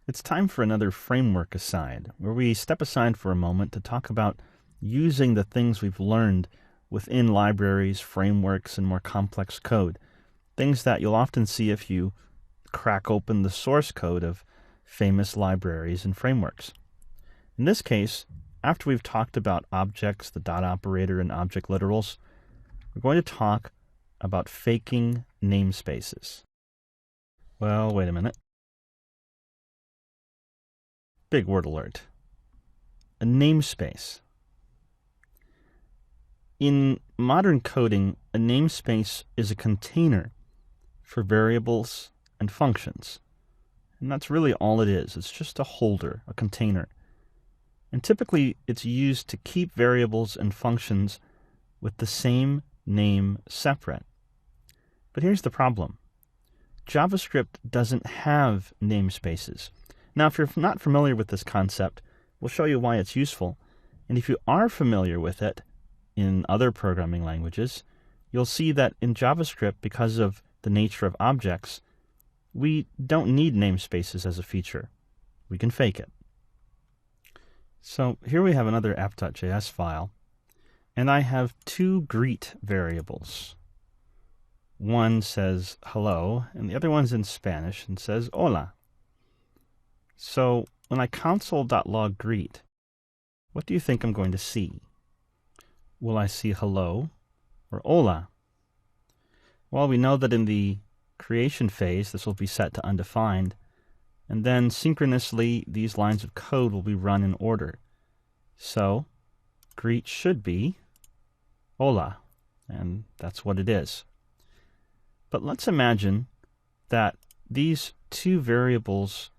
It's time for another framework aside, where we step aside for a moment to talk about using the things we've learned within libraries, frameworks, and more complex code. Things that you'll often see if you crack open the source code of famous libraries and frameworks. In this case, after we've talked about objects, the dot operator, and object literals, we're going to talk about faking namespaces. Well, wait a minute. Big word alert. A namespace. In modern coding, a namespace is a container for variables and functions. And that's really all it is. It's just a holder, a container. And typically, it's used to keep variables and functions with the same name separate. But here's the problem. JavaScript doesn't have namespaces. Now, if you're not familiar with this concept, we'll show you why it's useful. And if you are familiar with it in other programming languages, you'll see that in JavaScript, because of the nature of objects, we don't need namespaces as a feature. We can fake it. So here we have another app.js file, and I have two greet variables. One says hello, and the other one's in Spanish and says hola. So when I console.log greet, what do you think I'm going to see? Will I see hello or hola? Well, we know that in the creation phase, this will be set to undefined, and then synchronously, these lines of code will be run in order. So greet should be hola, and that's what it is. But let's imagine that these two variables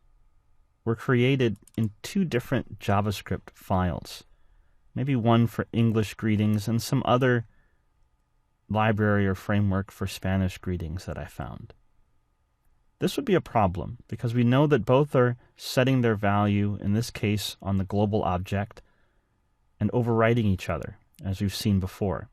were created in two different JavaScript files. Maybe one for English greetings and some other library or framework for Spanish greetings that I found. This would be a problem because we know that both are setting their value, in this case on the global object, and overriding each other, as we've seen before.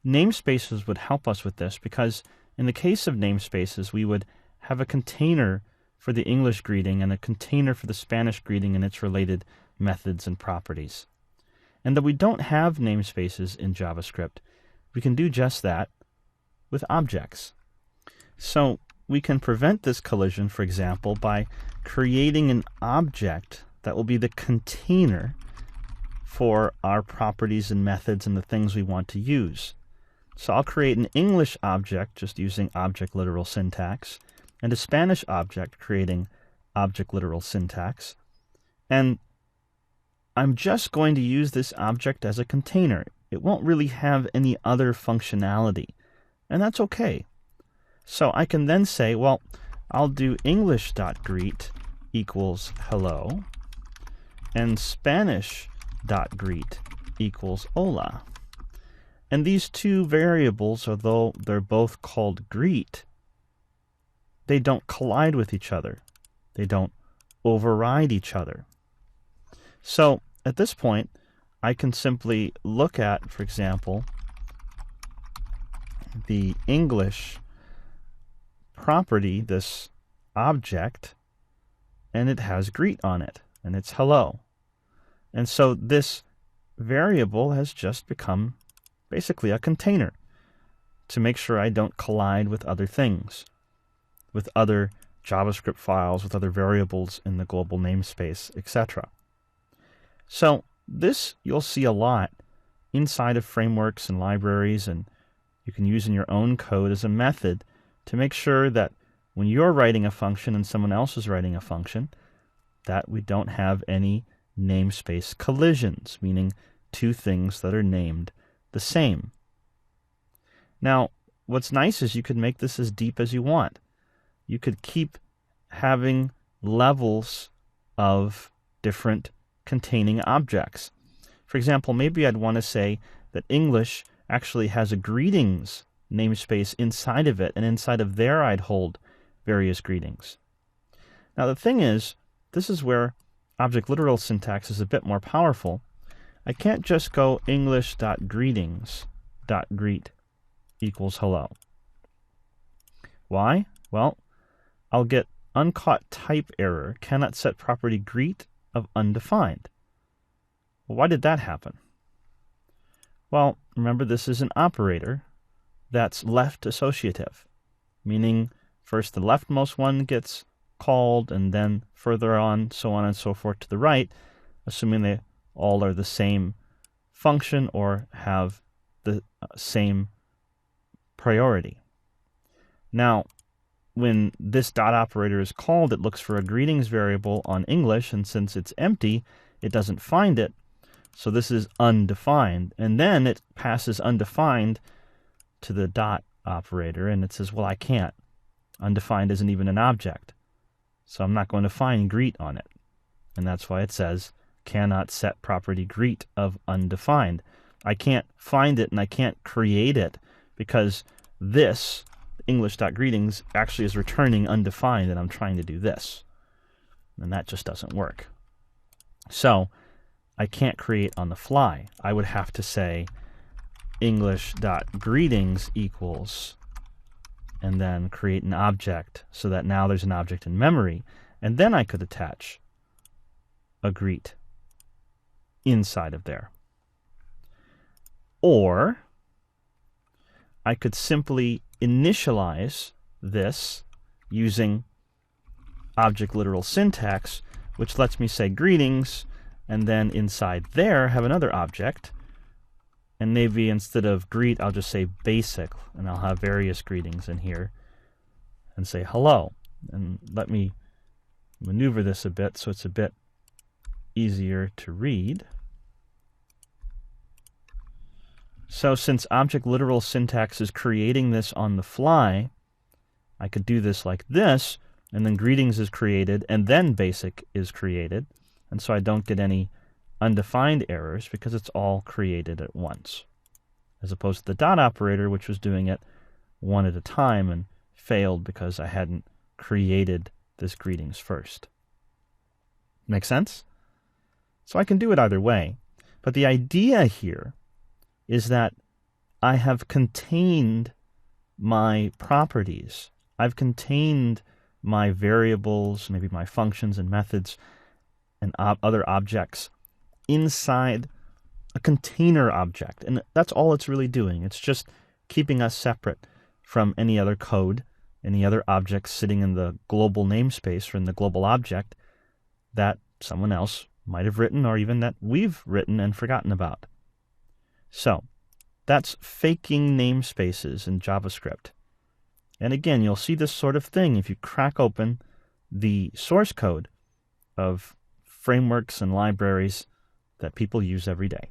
Namespaces would help us with this because in the case of namespaces, we would have a container for the English greeting and a container for the Spanish greeting and its related methods and properties. And that we don't have namespaces in JavaScript, we can do just that with objects. So we can prevent this collision, for example, by creating an object that will be the container for our properties and methods and the things we want to use. So I'll create an English object just using object literal syntax, and a Spanish object creating object literal syntax. And I'm just going to use this object as a container. It won't really have any other functionality, and that's okay. So I can then say, well, I'll do English.greet equals hello, and Spanish.greet equals hola. And these two variables, although they're both called greet, they don't collide with each other. They don't override each other. So at this point, I can simply look at, for example, the English property, this object, and it has greet on it, and it's hello. And so this variable has just become basically a container to make sure I don't collide with other things, with other JavaScript files, with other variables in the global namespace, etc. So this you'll see a lot inside of frameworks and libraries, and you can use in your own code as a method to make sure that when you're writing a function and someone else is writing a function, that we don't have any namespace collisions, meaning two things that are named the same. Now, what's nice is you could make this as deep as you want. You could keep having levels of different containing objects. For example, maybe I'd want to say that English actually has a greetings namespace inside of it, and inside of there I'd hold various greetings. Now the thing is, this is where object literal syntax is a bit more powerful. I can't just go English.greetings.greet equals hello. Why? Well, I'll get uncaught type error, cannot set property greet of undefined. Well, why did that happen? Well, remember this is an operator that's left associative, meaning first the leftmost one gets called and then further on, so on and so forth to the right, assuming they all are the same function or have the same priority. Now, when this dot operator is called, it looks for a greetings variable on English, and since it's empty, it doesn't find it. So this is undefined. And then it passes undefined to the dot operator, and it says, well, I can't. Undefined isn't even an object. So I'm not going to find greet on it. And that's why it says, cannot set property greet of undefined. I can't find it and I can't create it because this English.greetings actually is returning undefined, and I'm trying to do this. And that just doesn't work. So I can't create on the fly. I would have to say English.greetings equals, and then create an object so that now there's an object in memory. And then I could attach a greet inside of there. Or I could simply initialize this using object literal syntax, which lets me say greetings, and then inside there have another object, and maybe instead of greet I'll just say basic, and I'll have various greetings in here and say hello. And let me maneuver this a bit so it's a bit easier to read. So since object literal syntax is creating this on the fly, I could do this like this, and then greetings is created, and then basic is created. And so I don't get any undefined errors because it's all created at once, as opposed to the dot operator, which was doing it one at a time and failed because I hadn't created this greetings first. Make sense? So I can do it either way. But the idea here is that I have contained my properties. I've contained my variables, maybe my functions and methods and other objects inside a container object. And that's all it's really doing. It's just keeping us separate from any other code, any other objects sitting in the global namespace or in the global object that someone else might have written or even that we've written and forgotten about. So that's faking namespaces in JavaScript. And again, you'll see this sort of thing if you crack open the source code of frameworks and libraries that people use every day.